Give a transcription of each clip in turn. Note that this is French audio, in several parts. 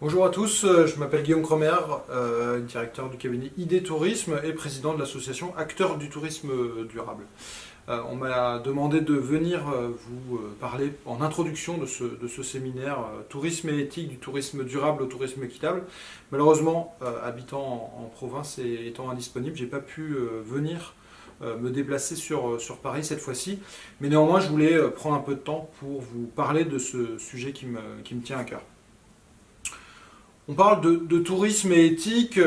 Bonjour à tous, je m'appelle Guillaume Cromer, directeur du cabinet ID Tourisme et président de l'association Acteurs du tourisme durable. On m'a demandé de venir vous parler en introduction de ce séminaire Tourisme et éthique du tourisme durable au tourisme équitable. Malheureusement, habitant en province et étant indisponible, j'ai pas pu venir me déplacer sur Paris cette fois-ci. Mais néanmoins, je voulais prendre un peu de temps pour vous parler de ce sujet qui me tient à cœur. On parle de tourisme et éthique,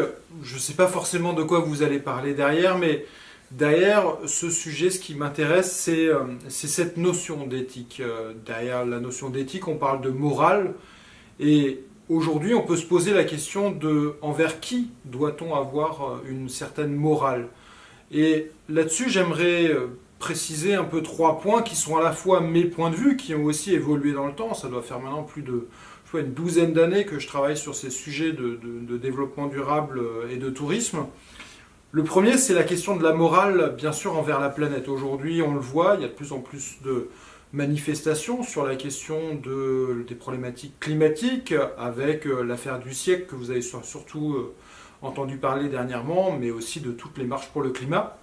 je ne sais pas forcément de quoi vous allez parler derrière, mais derrière ce sujet, ce qui m'intéresse, c'est cette notion d'éthique. Derrière la notion d'éthique, on parle de morale, et aujourd'hui, on peut se poser la question de envers qui doit-on avoir une certaine morale. Et là-dessus, j'aimerais préciser un peu 3 points qui sont à la fois mes points de vue, qui ont aussi évolué dans le temps. Ça doit faire maintenant plus de une douzaine d'années que je travaille sur ces sujets de développement durable et de tourisme. Le premier, c'est la question de la morale, bien sûr, envers la planète. Aujourd'hui, on le voit, il y a de plus en plus de manifestations sur la question des problématiques climatiques, avec l'affaire du siècle que vous avez surtout entendu parler dernièrement, mais aussi de toutes les marches pour le climat.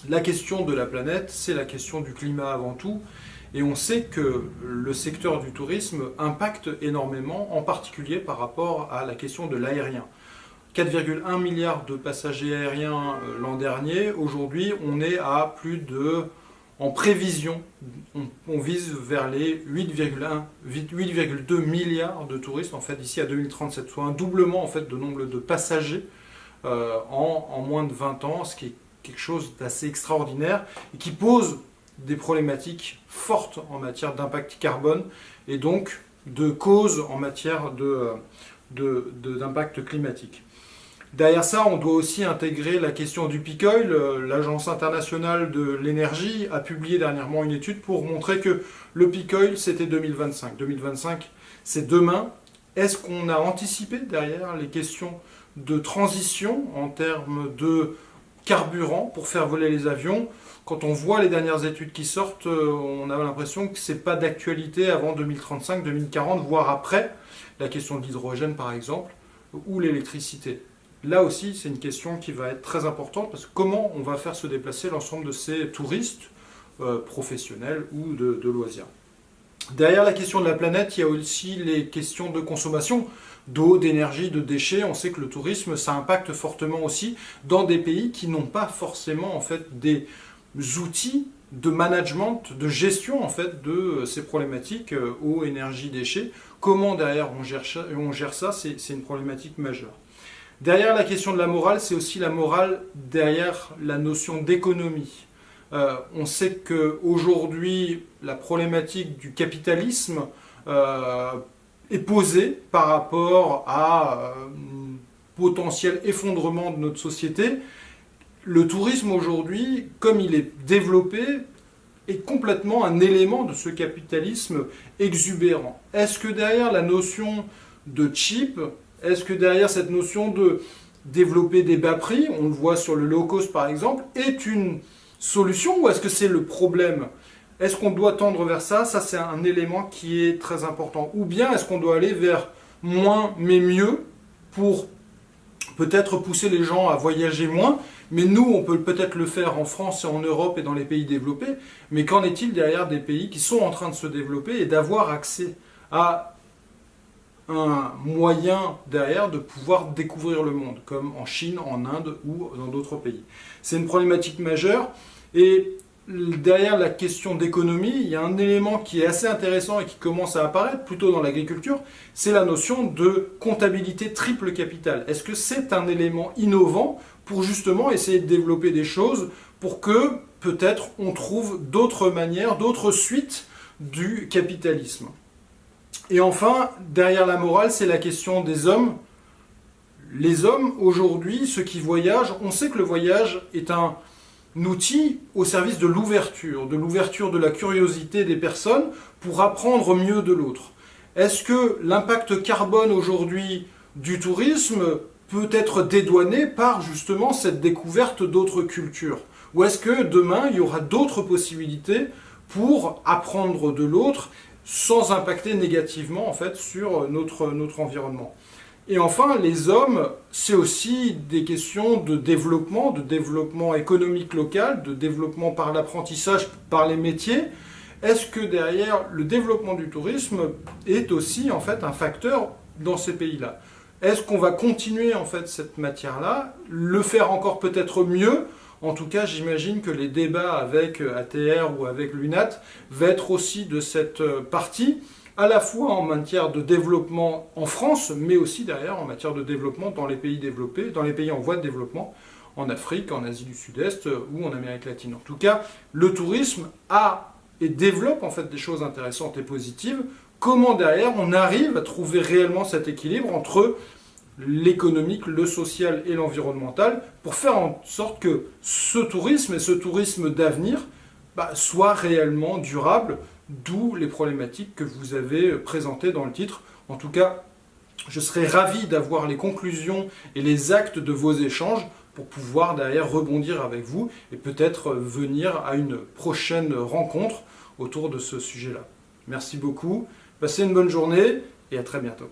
La question de la planète, c'est la question du climat avant tout. Et on sait que le secteur du tourisme impacte énormément, en particulier par rapport à la question de l'aérien. 4,1 milliards de passagers aériens l'an dernier. Aujourd'hui, on est à plus de... En prévision, on vise vers les 8,2 milliards de touristes en fait, d'ici à 2037, soit un doublement en fait, de nombre de passagers en moins de 20 ans, ce qui est quelque chose d'assez extraordinaire et qui pose des problématiques fortes en matière d'impact carbone et donc de causes en matière d'impact climatique. Derrière ça, on doit aussi intégrer la question du peak oil. L'Agence internationale de l'énergie a publié dernièrement une étude pour montrer que le peak oil, c'était 2025. 2025, c'est demain. Est-ce qu'on a anticipé derrière les questions de transition en termes de carburant pour faire voler les avions? Quand on voit les dernières études qui sortent, on a l'impression que ce n'est pas d'actualité avant 2035, 2040, voire après. La question de l'hydrogène, par exemple, ou l'électricité. Là aussi, c'est une question qui va être très importante, parce que comment on va faire se déplacer l'ensemble de ces touristes professionnels ou de loisirs. Derrière la question de la planète, il y a aussi les questions de consommation d'eau, d'énergie, de déchets. On sait que le tourisme, ça impacte fortement aussi dans des pays qui n'ont pas forcément en fait, des outils de management, de gestion en fait, de ces problématiques eau, énergie, déchets. Comment derrière on gère ça, c'est une problématique majeure. Derrière la question de la morale, c'est aussi la morale derrière la notion d'économie. On sait qu'aujourd'hui, la problématique du capitalisme est posée par rapport à un potentiel effondrement de notre société. Le tourisme aujourd'hui, comme il est développé, est complètement un élément de ce capitalisme exubérant. Est-ce que derrière la notion de cheap, est-ce que derrière cette notion de développer des bas prix, on le voit sur le low cost par exemple, est une solution ou est-ce que c'est le problème? Est-ce qu'on doit tendre vers ça? Ça, c'est un élément qui est très important. Ou bien est-ce qu'on doit aller vers moins mais mieux pour peut-être pousser les gens à voyager moins? Mais nous, on peut peut-être le faire en France et en Europe et dans les pays développés. Mais qu'en est-il derrière des pays qui sont en train de se développer et d'avoir accès à un moyen derrière de pouvoir découvrir le monde, comme en Chine, en Inde ou dans d'autres pays. C'est une problématique majeure. Et derrière la question d'économie, il y a un élément qui est assez intéressant et qui commence à apparaître plutôt dans l'agriculture, c'est la notion de comptabilité triple capital. Est-ce que c'est un élément innovant pour justement essayer de développer des choses pour que peut-être on trouve d'autres manières, d'autres suites du capitalisme? Et enfin, derrière la morale, c'est la question des hommes. Les hommes, aujourd'hui, ceux qui voyagent, on sait que le voyage est un outil au service de l'ouverture de la curiosité des personnes pour apprendre mieux de l'autre. Est-ce que l'impact carbone aujourd'hui du tourisme peut être dédouané par justement cette découverte d'autres cultures? Ou est-ce que demain, il y aura d'autres possibilités pour apprendre de l'autre sans impacter négativement en fait sur notre environnement. Et enfin, les hommes, c'est aussi des questions de développement économique local, de développement par l'apprentissage, par les métiers. Est-ce que derrière le développement du tourisme est aussi en fait un facteur dans ces pays-là? Est-ce qu'on va continuer en fait cette matière-là, le faire encore peut-être mieux? En tout cas, j'imagine que les débats avec ATR ou avec l'UNAT vont être aussi de cette partie, à la fois en matière de développement en France, mais aussi derrière en matière de développement dans les pays développés, dans les pays en voie de développement, en Afrique, en Asie du Sud-Est ou en Amérique latine. En tout cas, le tourisme a et développe en fait des choses intéressantes et positives. Comment derrière on arrive à trouver réellement cet équilibre entre l'économique, le social et l'environnemental pour faire en sorte que ce tourisme et ce tourisme d'avenir soit réellement durable, d'où les problématiques que vous avez présentées dans le titre. En tout cas, je serais ravi d'avoir les conclusions et les actes de vos échanges pour pouvoir derrière rebondir avec vous et peut-être venir à une prochaine rencontre autour de ce sujet-là. Merci beaucoup, passez une bonne journée et à très bientôt.